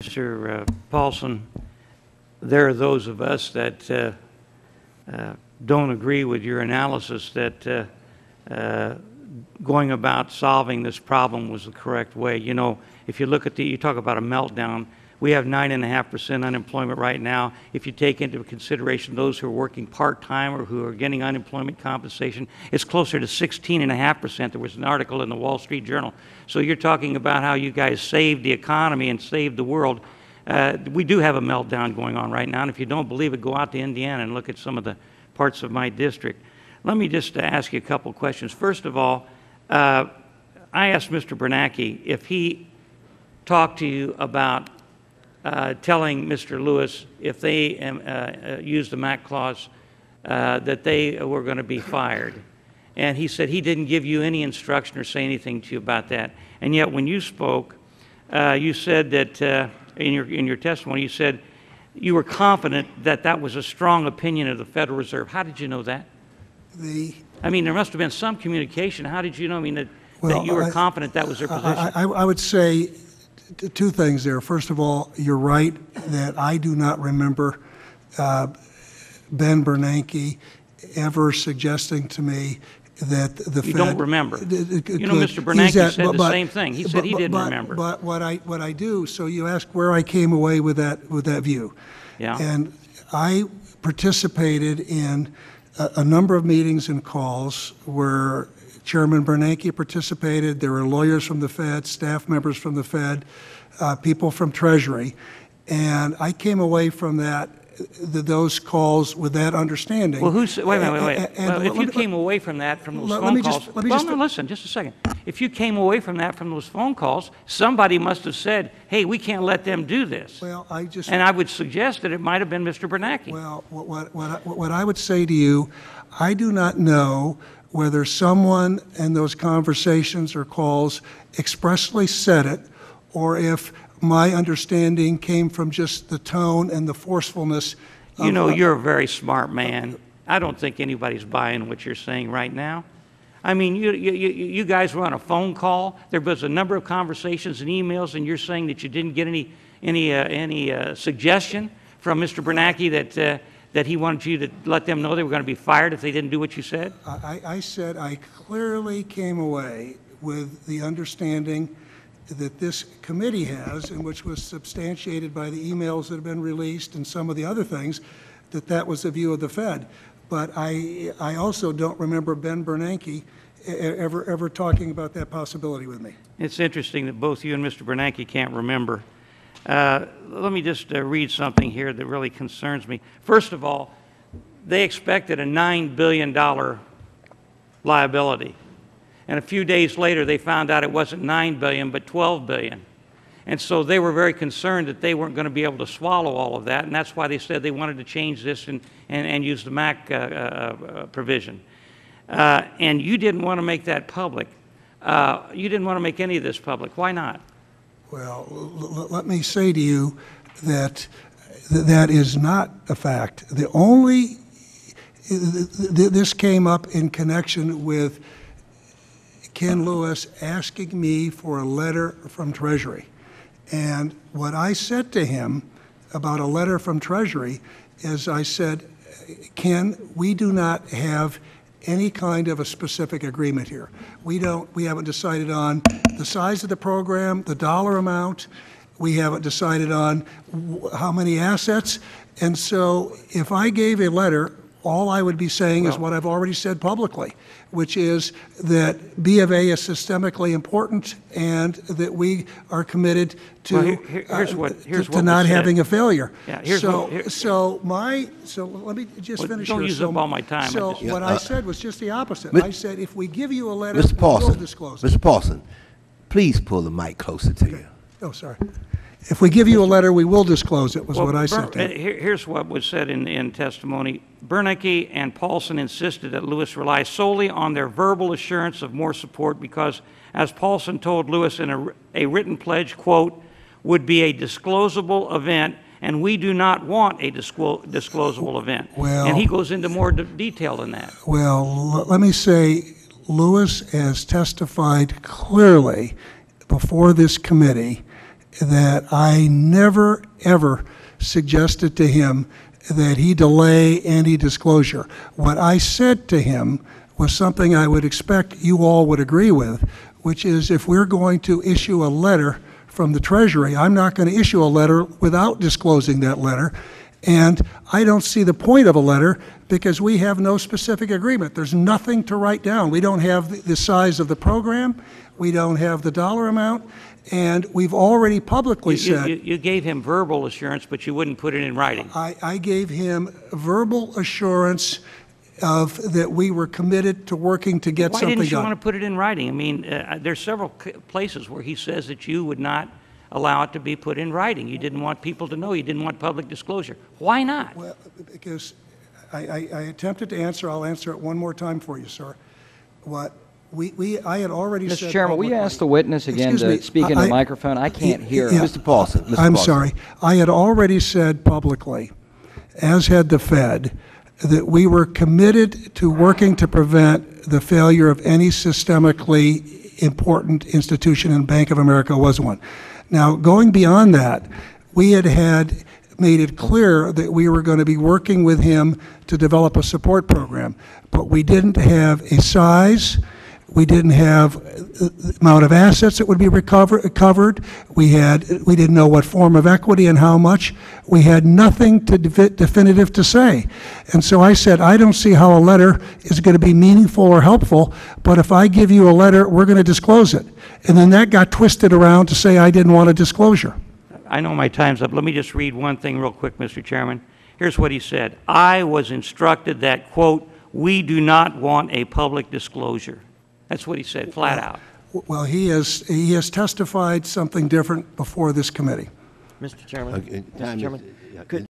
Mr. Paulson, there are those of us that don't agree with your analysis that going about solving this problem was the correct way. You know, if you look at you talk about a meltdown, we have 9.5% unemployment right now. If you take into consideration those who are working part-time or who are getting unemployment compensation, it's closer to 16.5%. There was an article in the Wall Street Journal. So you're talking about how you guys saved the economy and saved the world. We do have a meltdown going on right now, and if you don't believe it, go out to Indiana and look at some of the parts of my district. Let me just ask you a couple of questions. First of all, I asked Mr. Bernanke if he talked to you about telling Mr. Lewis if they used the MAC clause that they were going to be fired. And he said he didn't give you any instruction or say anything to you about that. And yet when you spoke, you said that in your testimony, you said you were confident that that was a strong opinion of the Federal Reserve. How did you know that? I mean, there must have been some communication. How did you know? I mean, that you were confident that was their position? I would say two things there. First of all, you're right that I do not remember Ben Bernanke ever suggesting to me that the Fed... You don't remember. You know, Mr. Bernanke said the same thing. He said he didn't remember. But what I do, so you ask where I came away with that view. Yeah. And I participated in a number of meetings and calls where Chairman Bernanke participated. There were lawyers from the Fed, staff members from the Fed, people from Treasury. And I came away from those calls with that understanding. Well, wait a minute. Well, if you came away from that, from those phone calls... Well, listen, just a second. If you came away from that, from those phone calls, somebody must have said, hey, we can't let them do this. Well, and I would suggest that it might have been Mr. Bernanke. Well, what I would say to you, I do not know whether someone in those conversations or calls expressly said it, or if my understanding came from just the tone and the forcefulness. You know, you're a very smart man. I don't think anybody's buying what you're saying right now. I mean, you guys were on a phone call. There was a number of conversations and emails, and you're saying that you didn't get any suggestion from Mr. Bernanke that he wanted you to let them know they were going to be fired if they didn't do what you said? I said I clearly came away with the understanding that this committee has, and which was substantiated by the emails that have been released and some of the other things, that was the view of the Fed. But I also don't remember Ben Bernanke ever talking about that possibility with me. It's interesting that both you and Mr. Bernanke can't remember. Let me just read something here that really concerns me. First of all, they expected a $9 billion liability. And a few days later, they found out it wasn't $9 billion, but $12 billion. And so they were very concerned that they weren't going to be able to swallow all of that, and that's why they said they wanted to change this and use the MAC provision. And you didn't want to make that public. You didn't want to make any of this public. Why not? Well, let me say to you that that is not a fact. This came up in connection with Ken Lewis asking me for a letter from Treasury. And what I said to him about a letter from Treasury is I said, Ken, we do not have any kind of a specific agreement here. We haven't decided on the size of the program, the dollar amount. We haven't decided on how many assets. And so if I gave a letter, all I would be saying is what I've already said publicly, which is that BofA is systemically important and that we are committed to not having a failure. Yeah, so let me just finish here. Don't use up all my time. So what I said was just the opposite. I said if we give you a letter, Mr. Paulson, we'll disclose it. Mr. Paulson, please pull the mic closer to you. Oh, sorry. If we give you a letter, we will disclose it, was what I said to him. Here's what was said in testimony. Bernanke and Paulson insisted that Lewis rely solely on their verbal assurance of more support because, as Paulson told Lewis in a written pledge, quote, would be a disclosable event, and we do not want a disclosable event. Well, and he goes into more detail than that. Well, let me say, Lewis has testified clearly before this committee that I never, ever suggested to him that he delay any disclosure. What I said to him was something I would expect you all would agree with, which is if we're going to issue a letter from the Treasury, I'm not going to issue a letter without disclosing that letter. And I don't see the point of a letter because we have no specific agreement. There's nothing to write down. We don't have the size of the program. We don't have the dollar amount. And we've already publicly said... You gave him verbal assurance, but you wouldn't put it in writing. I gave him verbal assurance that we were committed to working to get something done. Why didn't you want to put it in writing? I mean, there's several places where he says that you would not allow it to be put in writing. You didn't want people to know. You didn't want public disclosure. Why not? Well, because I attempted to answer. I'll answer it one more time for you, sir. What I had already said... Mr. Chairman, will you ask the witness again to speak into the microphone? I can't hear. Yeah, Mr. Paulson. I'm sorry. I had already said publicly, as had the Fed, that we were committed to working to prevent the failure of any systemically important institution, and Bank of America was one. Now, going beyond that, we had made it clear that we were going to be working with him to develop a support program, but we didn't have a size. We didn't have the amount of assets that would be covered. We didn't know what form of equity and how much. We had nothing definitive to say. And so I said, I don't see how a letter is going to be meaningful or helpful, but if I give you a letter, we're going to disclose it. And then that got twisted around to say I didn't want a disclosure. I know my time's up. Let me just read one thing real quick, Mr. Chairman. Has what he said. I was instructed that, quote, we do not want a public disclosure. That's what he said, flat out. Well, he has testified something different before this committee. Mr. Chairman. Okay, Mr. Chairman.